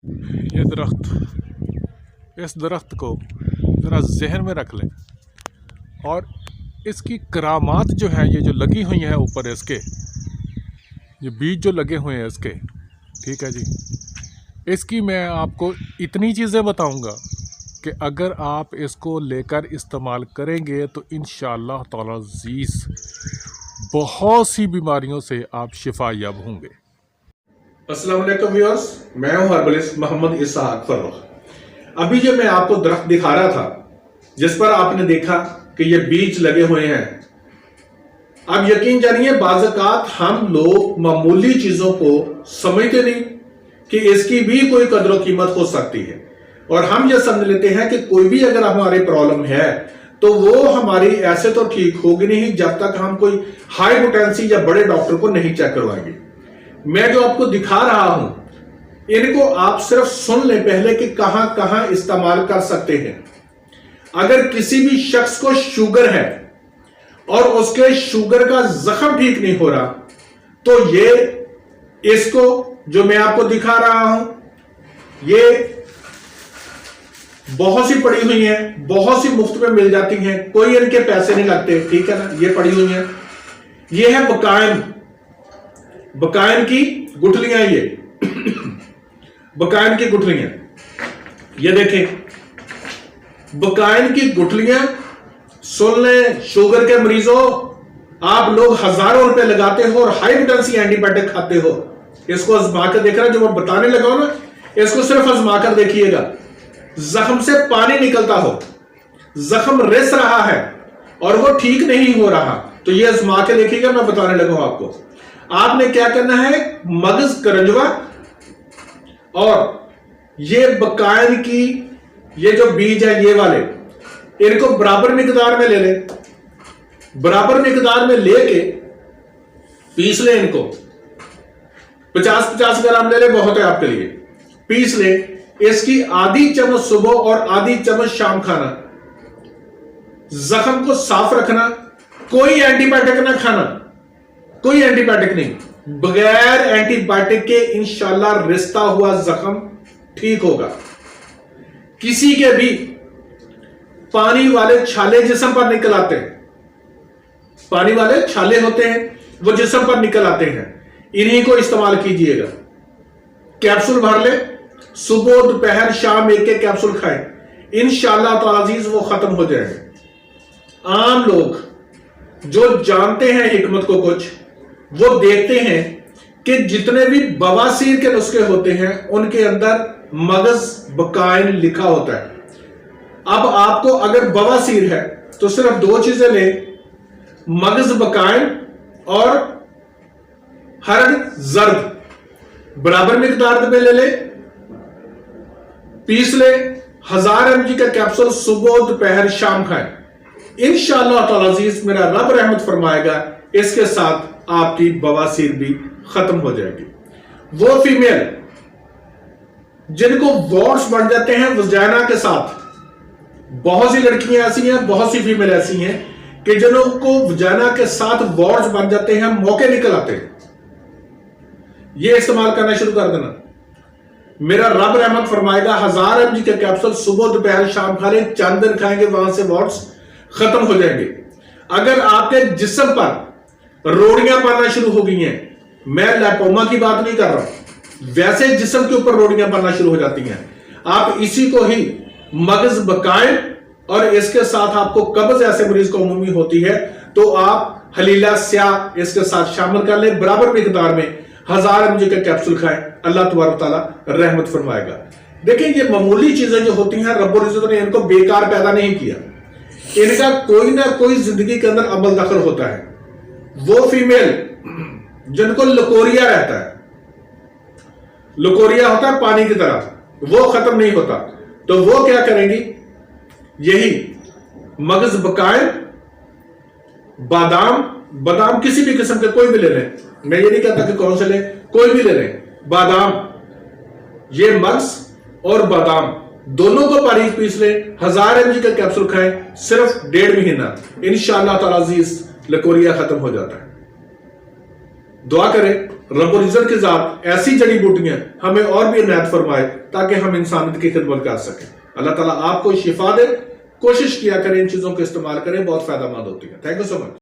ये दरख्त, इस दरख्त को ज़रा जहन में रख लें और इसकी करामात जो है, ये जो लगी हुई हैं ऊपर इसके, ये बीज जो लगे हुए हैं इसके, ठीक है जी, इसकी मैं आपको इतनी चीज़ें बताऊंगा कि अगर आप इसको लेकर इस्तेमाल करेंगे तो इंशाअल्लाह ताला अज़ीज़ बहुत सी बीमारियों से आप शिफा याब होंगे। अस्सलाम वालेकुम व्यूअर्स, मैं हूं हर्बलिस्ट मोहम्मद इसहाक फर्रुख। अभी जो मैं आपको दरख्त दिखा रहा था जिस पर आपने देखा कि ये बीज लगे हुए हैं, अब यकीन जानिए बाज़ औक़ात हम लोग मामूली चीजों को समझते नहीं कि इसकी भी कोई कदर कीमत हो सकती है, और हम ये समझ लेते हैं कि कोई भी अगर हमारी प्रॉब्लम है तो वो हमारी ऐसे तो ठीक होगी नहीं जब तक हम कोई हाई पोटेंसी या बड़े डॉक्टर को नहीं चेक करवाएंगे। मैं जो आपको दिखा रहा हूं, इनको आप सिर्फ सुन लें पहले कि कहां कहां इस्तेमाल कर सकते हैं। अगर किसी भी शख्स को शुगर है और उसके शुगर का जख्म ठीक नहीं हो रहा, तो ये इसको जो मैं आपको दिखा रहा हूं, ये बहुत सी पड़ी हुई हैं, बहुत सी मुफ्त में मिल जाती हैं, कोई इनके पैसे नहीं लगते, ठीक है ना। ये पड़ी हुई हैं, ये है बकायन, बकायन की गुठलियां, ये बकायन की गुठलियां, ये देखें बकायन की गुठलियां। सुन लें शुगर के मरीजों, आप लोग हजारों रुपए लगाते हो और हाई पोटेंसी एंटीबायोटिक खाते हो। इसको आजमा कर देख रहा, जो मैं बताने लगा हूं ना, इसको सिर्फ आजमा कर देखिएगा। जख्म से पानी निकलता हो, जख्म रिस रहा है और वो ठीक नहीं हो रहा, तो ये आजमा के देखिएगा, मैं बताने लगा हूं आपको। आपने क्या करना है, मगज करंजवा और ये बकायन की ये जो बीज है, ये वाले, इनको बराबर मिकदार में ले लें, बराबर मिकदार में लेके पीस लें। इनको 50-50 ग्राम ले लें, बहुत है आपके लिए, पीस लें। इसकी आधी चम्मच सुबह और आधी चम्मच शाम खाना। जख्म को साफ रखना, कोई एंटीबायोटिक ना खाना, कोई एंटीबायोटिक नहीं, बगैर एंटीबायोटिक के इंशाल्लाह रिश्ता हुआ जख्म ठीक होगा। किसी के भी पानी वाले छाले जिस्म पर निकल आते हैं, पानी वाले छाले होते हैं वो जिस्म पर निकल आते हैं, इन्हीं को इस्तेमाल कीजिएगा। कैप्सूल भर ले, सुबह दोपहर शाम एक एक कैप्सूल खाएं, इंशाल्लाह ताला अज़ीज़ वो खत्म हो जाएंगे। आम लोग जो जानते हैं हिकमत को कुछ, वो देखते हैं कि जितने भी बवासीर के नुस्खे होते हैं उनके अंदर मगज बकायन लिखा होता है। अब आपको अगर बवासीर है तो सिर्फ दो चीजें लें, मगज बकायन और हरड़ जर्द, बराबर मिकदार में ले ले, पीस ले, 1000 mg का कैप्सूल सुबह दोपहर शाम खाएं। इंशाअल्लाह ताला अज़ीज़ मेरा रब रहमत फरमाएगा, इसके साथ आपकी बवासीर भी खत्म हो जाएगी। वो फीमेल जिनको वॉट्स बढ़ जाते हैं वजाइना के साथ, बहुत सी लड़कियां ऐसी हैं, बहुत सी फीमेल ऐसी हैं कि जिनको वजाइना के साथ वॉट्स बन जाते हैं, मौके निकल आते हैं, ये इस्तेमाल करना शुरू कर देना, मेरा रब रहमत फरमाएगा। 1000 mg का कैप्सूल सुबह दोपहर शाम खा लें, चंद दिन खाएंगे, वहां से वॉट्स खत्म हो जाएंगे। अगर आपके जिस्म पर रोड़ियां पड़ना शुरू हो गई हैं, मैं लिपोमा की बात नहीं कर रहा, वैसे जिस्म के ऊपर रोड़ियां पड़ना शुरू हो जाती हैं, आप इसी को ही मगज बकायन और इसके साथ आपको कब्ज ऐसे मरीज को उमूमी होती है, तो आप हलीला स्याह इसके साथ शामिल कर लें, बराबर मिकदार में 1000 mg का कैप्सूल खाएं, अल्लाह तबारक तआला रहमत फरमाएगा। देखिए ये मामूली चीजें जो होती हैं, रब्बुल इज्जत ने इनको बेकार पैदा नहीं किया, इनका कोई ना कोई जिंदगी के अंदर अमल दखल होता है। वो फीमेल जिनको लकोरिया रहता है, लकोरिया होता है पानी की तरह, वो खत्म नहीं होता, तो वो क्या करेंगी, यही मगज बकायन, बादाम, बादाम किसी भी किस्म के कोई भी ले लें, मैं ये नहीं कहता कि कौन से लें, कोई भी ले लें, बादाम, ये मगज और बादाम दोनों को बारीक पीस लें, 1000 mg का कैप्सूल खाएं, सिर्फ 1.5 महीना, इंशाअल्लाह ताला अज़ीज़ लकोरिया खत्म हो जाता है। दुआ करें रब्बुल इज्जत की जात ऐसी जड़ी बूटियां हमें और भी इनायत फरमाए ताकि हम इंसानियत की खिदमत कर सकें। अल्लाह ताला आपको शिफा दे। कोशिश किया करें, इन चीजों को इस्तेमाल करें, बहुत फायदेमंद होती है। Thank you so much.